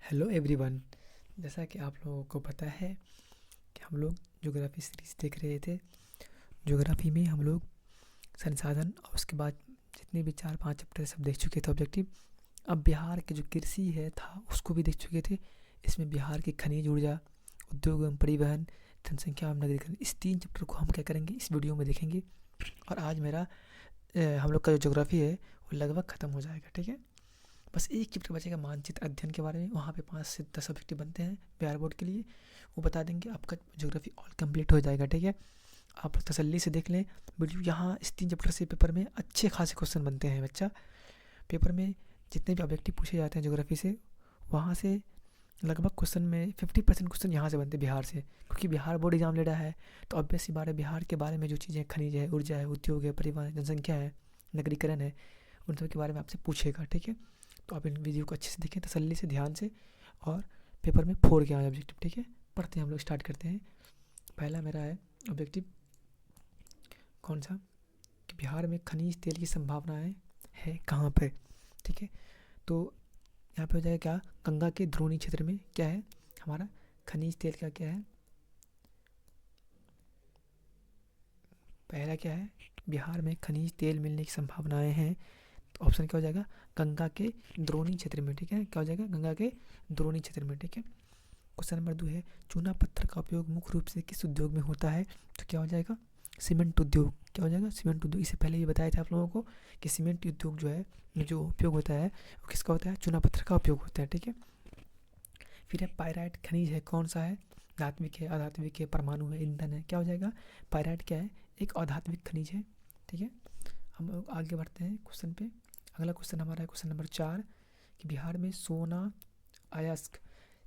Hello everyone. जैसा कि आप लोगों को पता है कि हम लोग ज्योग्राफी सीरीज़ देख रहे थे। ज्योग्राफी में हम लोग संसाधन और उसके बाद जितने भी 4-5 चैप्टर सब देख चुके थे ऑब्जेक्टिव। अब बिहार के जो कृषि है था उसको भी देख चुके थे। इसमें बिहार की खनिज ऊर्जा, उद्योग एवं परिवहन, जनसंख्या एवं नगरीकरण, इस 3 चैप्टर को हम क्या करेंगे इस वीडियो में देखेंगे। और आज मेरा हम लोग का जो ज्योग्राफी है वो लगभग ख़त्म हो जाएगा। ठीक है, बस एक चैप्टर बचेगा मानचित्र अध्ययन के बारे में। वहाँ पे 5 से 10 ऑब्जेक्टिव बनते हैं बिहार बोर्ड के लिए, वो बता देंगे। आपका ज्योग्राफी ऑल कंप्लीट हो जाएगा। ठीक है, आप तसल्ली से देख लें वीडियो। यहाँ इस 3 चैप्टर से पेपर में अच्छे खासे क्वेश्चन बनते हैं बच्चा। पेपर में जितने भी ऑब्जेक्टिव पूछे जाते हैं ज्योग्राफी से, वहाँ से लगभग क्वेश्चन में 50% क्वेश्चन यहाँ से बनते हैं बिहार से, क्योंकि बिहार बोर्ड एग्जाम ले रहा है। तो ऑब्वियस सी बात है, बिहार के बारे में जो चीज़ें खनिज है, ऊर्जा है, उद्योग है, परिवहन, जनसंख्या है, नगरीकरण है, उन सब के बारे में आपसे पूछेगा। ठीक है, तो आप इन वीडियो को अच्छे से देखें, तसल्ली से, ध्यान से, और पेपर में फोड़ के आए ऑब्जेक्टिव। ठीक है, पढ़ते हैं, हम लोग स्टार्ट करते हैं। पहला मेरा है ऑब्जेक्टिव कौन सा, कि बिहार में खनिज तेल की संभावनाएं है कहाँ पर। ठीक है, तो यहाँ पे हो जाएगा क्या, गंगा के द्रोणी क्षेत्र में क्या है हमारा खनिज तेल का क्या है। पहला क्या है, बिहार में खनिज तेल मिलने की संभावनाएं हैं। तो ऑप्शन क्या हो जाएगा, गंगा के द्रोणी क्षेत्र में। ठीक है, क्या हो जाएगा, गंगा के द्रोणी क्षेत्र में। ठीक है, क्वेश्चन नंबर 2 है, चूना पत्थर का उपयोग मुख्य रूप से किस उद्योग में होता है। तो क्या हो जाएगा, सीमेंट उद्योग। क्या हो जाएगा, सीमेंट उद्योग। इससे पहले ये बताया था आप लोगों को कि सीमेंट उद्योग जो है, जो उपयोग होता है वो किसका होता है, चूना पत्थर का उपयोग होता है। ठीक है, फिर है पायराइट खनिज है कौन सा है, धात्विक है, अधात्विक है, परमाणु है, ईंधन है। क्या हो जाएगा, पायराइट क्या है, एक अधात्विक खनिज है। ठीक है, हम लोग आगे बढ़ते हैं क्वेश्चन पे। अगला क्वेश्चन हमारा है क्वेश्चन नंबर 4, कि बिहार में सोना अयस्क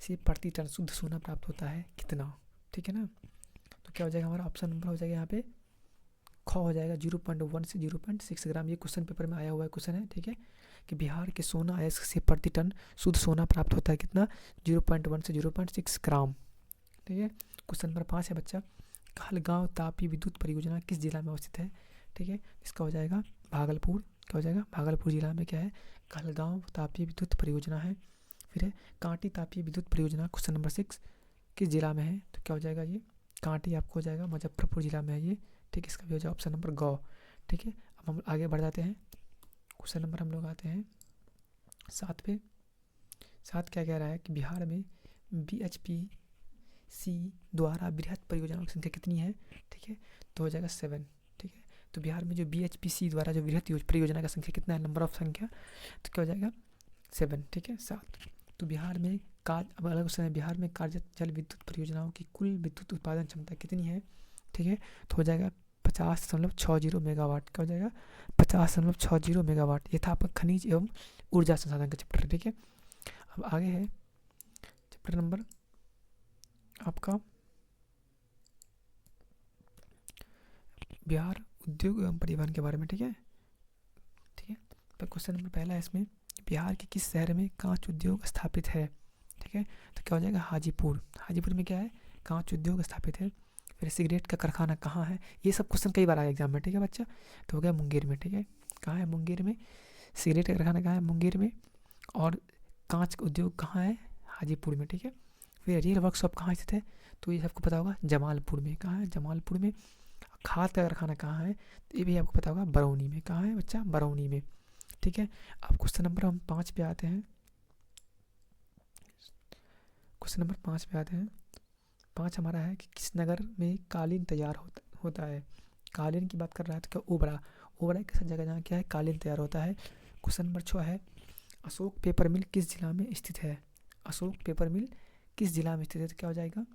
से प्रति टन शुद्ध सोना प्राप्त होता है कितना। ठीक है ना, तो क्या हो जाएगा हमारा ऑप्शन नंबर हो जाएगा यहाँ पे ख हो जाएगा 0.1 से 0.6 ग्राम। ये क्वेश्चन पेपर में आया हुआ है क्वेश्चन है। ठीक है, कि बिहार के सोना अयस्क से प्रति टन शुद्ध सोना प्राप्त होता है कितना, 0.1 से 0.6 ग्राम। ठीक है, क्वेश्चन नंबर 5 है बच्चा, कहलगांव तापी विद्युत परियोजना किस जिला में अवस्थित है। ठीक है, इसका हो जाएगा भागलपुर। क्या हो जाएगा, भागलपुर जिला में क्या है, कहलगांव तापी विद्युत परियोजना है। फिर है कांटी तापी विद्युत परियोजना, क्वेश्चन नंबर 6 किस जिला में है। तो क्या हो जाएगा, ये कांटी आपको हो जाएगा मुजफ्फरपुर जिला में है ये। ठीक है, इसका भी हो जाएगा ऑप्शन नंबर ग। ठीक है, अब हम आगे बढ़ जाते हैं। क्वेश्चन नंबर हम लोग आते हैं 7 पे। 7 क्या कह रहा है, कि बिहार में BHPC द्वारा बृहद परियोजनाओं की संख्या कितनी है। ठीक है, तो हो जाएगा 7। ठीक है, तो बिहार में जो BHPC द्वारा जो बृहद परियोजना का संख्या कितना है, नंबर ऑफ संख्या, तो क्या हो जाएगा 7। ठीक है, 7। तो बिहार में अब अगला क्वेश्चन है, बिहार में कार्यरत जल विद्युत परियोजनाओं की कुल विद्युत उत्पादन क्षमता कितनी है। ठीक है, तो हो जाएगा 50.60 मेगावाट। क्या हो जाएगा, 50.60 मेगावाट। ये था आपका खनिज एवं ऊर्जा संसाधन का चैप्टर। ठीक है, अब आगे है चैप्टर नंबर आपका बिहार उद्योग एवं परिवहन के बारे में। ठीक है, ठीक है, तो क्वेश्चन नंबर पहला है इसमें, बिहार के किस शहर में कांच उद्योग स्थापित है। ठीक है, तो क्या हो जाएगा, हाजीपुर। हाजीपुर में क्या है, कांच उद्योग स्थापित है। फिर सिगरेट का कारखाना कहाँ है, ये सब क्वेश्चन कई बार आया एग्जाम में। ठीक है बच्चा, तो हो गया मुंगेर में। ठीक है, कहाँ है, मुंगेर में। सिगरेट का कारखाना कहाँ है, मुंगेर में। और कांच का उद्योग कहाँ है, हाजीपुर में। ठीक है, फिर रेल वर्कशॉप कहाँ स्थित है, तो ये सबको पता होगा जमालपुर में। कहाँ है, जमालपुर में। खाद का कारखाना कहाँ है, तो ये भी आपको पता होगा बरौनी में। कहाँ है बच्चा, बरौनी में। ठीक है, अब क्वेश्चन नंबर हम 5 पे आते हैं। क्वेश्चन नंबर 5 पे आते हैं। 5 हमारा है कि किस नगर में कालीन तैयार होता है। कालीन की बात कर रहा है तो क्या, ओबरा। ओबरा एक ऐसा जगह जहाँ क्या है, कालीन तैयार होता है। क्वेश्चन नंबर 6 है, अशोक पेपर मिल किस जिला में स्थित है। अशोक पेपर मिल किस जिला में स्थित है, तो क्या हो जाएगा,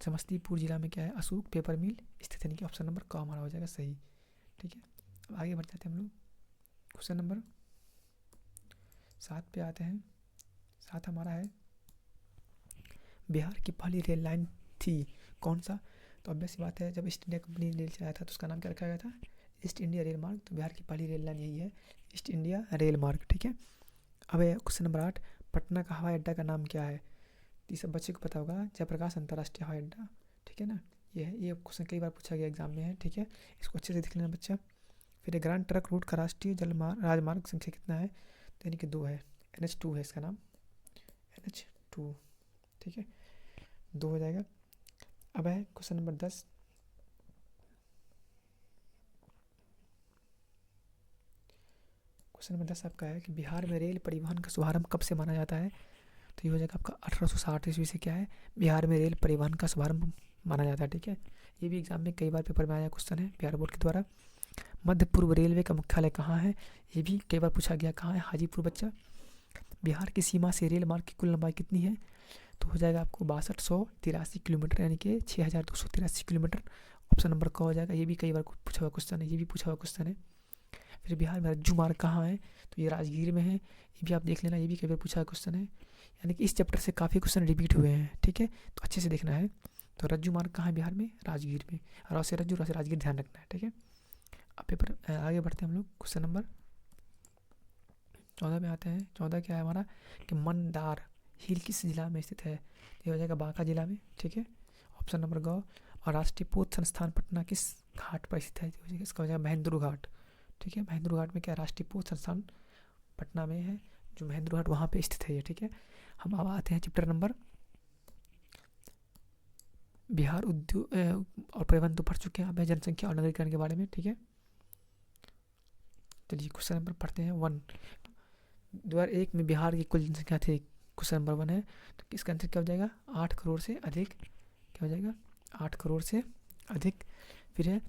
समस्तीपुर जिला में क्या है, अशोक पेपर मिल स्थित है। यानी कि ऑप्शन नंबर क हमारा हो जाएगा सही। ठीक है, अब आगे बढ़ जाते हैं हम लोग। क्वेश्चन नंबर 7 पे आते हैं। 7 हमारा है, बिहार की पहली रेल लाइन थी कौन सा। तो ऑब्वियस बात है, जब ईस्ट इंडिया कंपनी ने रेल चलाया था तो उसका नाम क्या रखा गया था, ईस्ट इंडिया रेल मार्ग। तो बिहार की पहली रेल लाइन यही है, ईस्ट इंडिया रेल मार्ग। ठीक है, अब क्वेश्चन नंबर 8, पटना का हवाई अड्डा का नाम क्या है। तो ये सब बच्चे को पता होगा, जयप्रकाश अंतर्राष्ट्रीय हवाई अड्डा। ठीक है ना, ये क्वेश्चन कई बार पूछा गया एग्जाम में है। ठीक है, इसको अच्छे से देख लेना बच्चा। फिर ग्रांड ट्रक रूट का राष्ट्रीय राजमार्ग संख्या कितना है, तो यानी कि 2 है, NH2 है इसका नाम, NH 2, ठीक है, 2 हो जाएगा। अब है क्वेश्चन नंबर 10। क्वेश्चन नंबर 10 आपका है कि बिहार में रेल परिवहन का शुभारंभ कब से माना जाता है? तो ये हो जाएगा आपका 1860 ईस्वी से क्या है, बिहार में रेल परिवहन का शुभारंभ माना जाता है, ठीक है। ये भी एग्जाम में कई बार पेपर में आया क्वेश्चन है बिहार बोर्ड के द्वारा। मध्य पूर्व रेलवे का मुख्यालय कहाँ है? ये भी कई बार पूछा गया, कहाँ है? हाजीपुर बच्चा। बिहार की सीमा से रेल मार्ग की कुल लंबाई कितनी है? तो हो जाएगा आपको 6283 किलोमीटर, यानी कि 6283 किलोमीटर। ऑप्शन नंबर क हो जाएगा। ये भी कई बार पूछा हुआ क्वेश्चन है, ये भी पूछा हुआ क्वेश्चन है। फिर बिहार में रज्जू मार्ग कहाँ है? तो ये राजगीर में है, ये भी आप देख लेना, ये भी कई बार पूछा हुआ क्वेश्चन है। यानी कि इस चैप्टर से काफ़ी क्वेश्चन रिपीट हुए हैं, ठीक है, तो अच्छे से देखना है। तो रज्जू मार्ग कहाँ है बिहार में? राजगीर में। र से रज्जू, र से राजगीर, ध्यान रखना है, ठीक है। अब पेपर आगे बढ़ते हैं हम लोग, क्वेश्चन नंबर 14 में आते हैं। 14 क्या है हमारा कि मंदार हिल किस जिला में स्थित है? ये हो जाएगा बांका जिला में, ठीक है। ऑप्शन नंबर ग। और राष्ट्रीय पोत संस्थान पटना किस घाट पर स्थित है? इसका हो जाएगा महेंद्र घाट, ठीक है। महेंद्र घाट में क्या राष्ट्रीय पोत संस्थान पटना में है, जो महेंद्र घाट वहाँ पे स्थित है ये, ठीक है। हम अब आते हैं चैप्टर नंबर, बिहार उद्योग और परिवहन तो पढ़ चुके हैं, अब है जनसंख्या और नगरीकरण के बारे में, ठीक है। चलिए क्वेश्चन नंबर पढ़ते हैं 1। 2001 में बिहार की कुल जनसंख्या थी, क्वेश्चन नंबर 1 है, तो इसका आंसर क्या हो जाएगा? 8 करोड़ से अधिक। क्या हो जाएगा? 8 करोड़ से अधिक। फिर है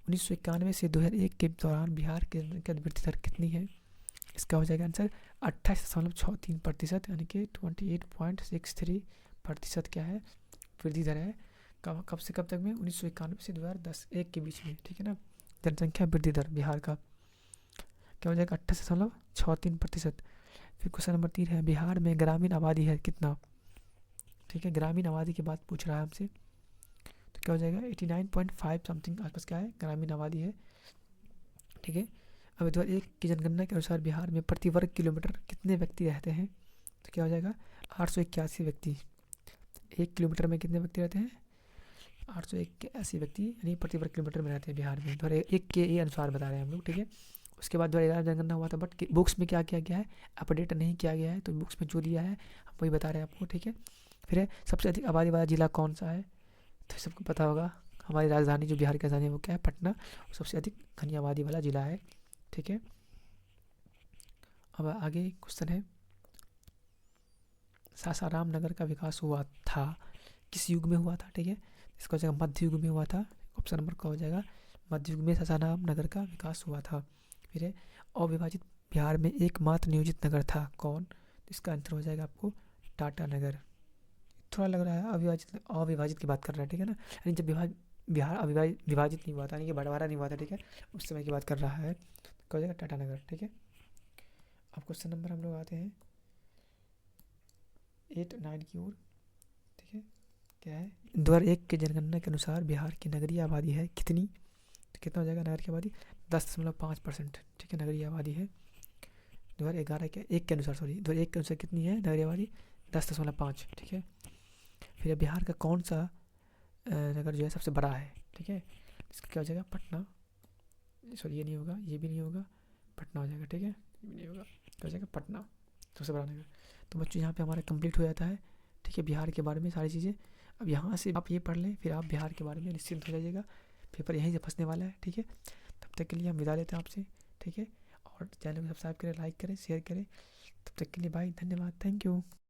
1991 से 2001 के दौरान बिहार की जनसंख्या वृद्धि दर कितनी है? इसका हो जाएगा आंसर 28.63%, यानी कि 28.63% क्या है वृद्धि दर है। कब से कब तक में? 1991 से 2010-1 के बीच में, ठीक है ना। जनसंख्या वृद्धि दर बिहार का क्या हो जाएगा? 28.63%। फिर क्वेश्चन नंबर 3 है, बिहार में ग्रामीण आबादी है कितना? ठीक है, ग्रामीण आबादी की बात पूछ रहा है हमसे, तो क्या हो जाएगा? 89.5 समथिंग आसपास क्या है ग्रामीण आबादी है, ठीक है। अब 2001 की जनगणना के अनुसार बिहार में प्रति वर्ग किलोमीटर कितने व्यक्ति रहते हैं? तो क्या हो जाएगा? 881 व्यक्ति। 1 किलोमीटर में कितने व्यक्ति रहते हैं? 881 व्यक्ति, यानी प्रति वर्ग किलोमीटर में रहते हैं बिहार में। 2001 के ये अनुसार बता रहे हैं हम लोग, ठीक है। उसके बाद 2011 जनगणना हुआ था, बट बुक्स में क्या किया गया है, अपडेट नहीं किया गया है, तो बुक्स में जो दिया है हम वही बता रहे हैं आपको, ठीक है। फिर है सबसे अधिक आबादी वाला जिला कौन सा है? तो सबको पता होगा, हमारी राजधानी जो बिहार की राजधानी है वो क्या है? पटना। सबसे अधिक घनी आबादी वाला जिला है, ठीक है। अब आगे क्वेश्चन है, सासाराम नगर का विकास हुआ था किस युग में हुआ था? ठीक है, इसका हो जाएगा मध्य युग में हुआ था। ऑप्शन नंबर का हो जाएगा मध्य युग में सासाराम नगर का विकास हुआ था। फिर है अविभाजित बिहार में एकमात्र नियोजित नगर था कौन? तो इसका आंसर हो जाएगा आपको टाटा नगर। थोड़ा लग रहा है अविभाजित की बात कर रहा है, ठीक है ना, यानी जब बिहार विभाजित नहीं हुआ था, यानी कि बंटवारा नहीं हुआ था, ठीक है, उस समय की बात कर रहा है। तो हो जाएगा टाटा नगर, ठीक है। अब क्वेश्चन नंबर हम लोग आते हैं 8 9 की ओर, ठीक है। क्या है? 2001 के जनगणना के अनुसार बिहार की नगरीय आबादी है कितनी? तो कितना हो जाएगा नगर की आबादी? 10.5%, ठीक है, नगरीय आबादी है। 2011 के 1 के अनुसार, सॉरी 2001 के अनुसार कितनी है नगरीय आबादी? 10.5, ठीक है। फिर बिहार का कौन सा नगर जो है सबसे बड़ा है? ठीक है, इसका क्या हो जाएगा? पटना। सॉरी ये नहीं होगा, ये भी नहीं होगा, पटना हो जाएगा, ठीक है, ये भी नहीं होगा, क्या हो जाएगा? पटना सबसे बड़ा नगर। तो बच्चों यहाँ पे हमारा कंप्लीट हो जाता है, ठीक है, बिहार के बारे में सारी चीज़ें। अब यहाँ से आप ये पढ़ लें, फिर आप बिहार के बारे में निश्चिंत हो जाइएगा, पेपर यहीं से फंसने वाला है, ठीक है। तब तक के लिए हम विदा लेते हैं आपसे, ठीक है। और चैनल को सब्सक्राइब करें, लाइक करें, शेयर करें। तब तक के लिए बाय, धन्यवाद, थैंक यू।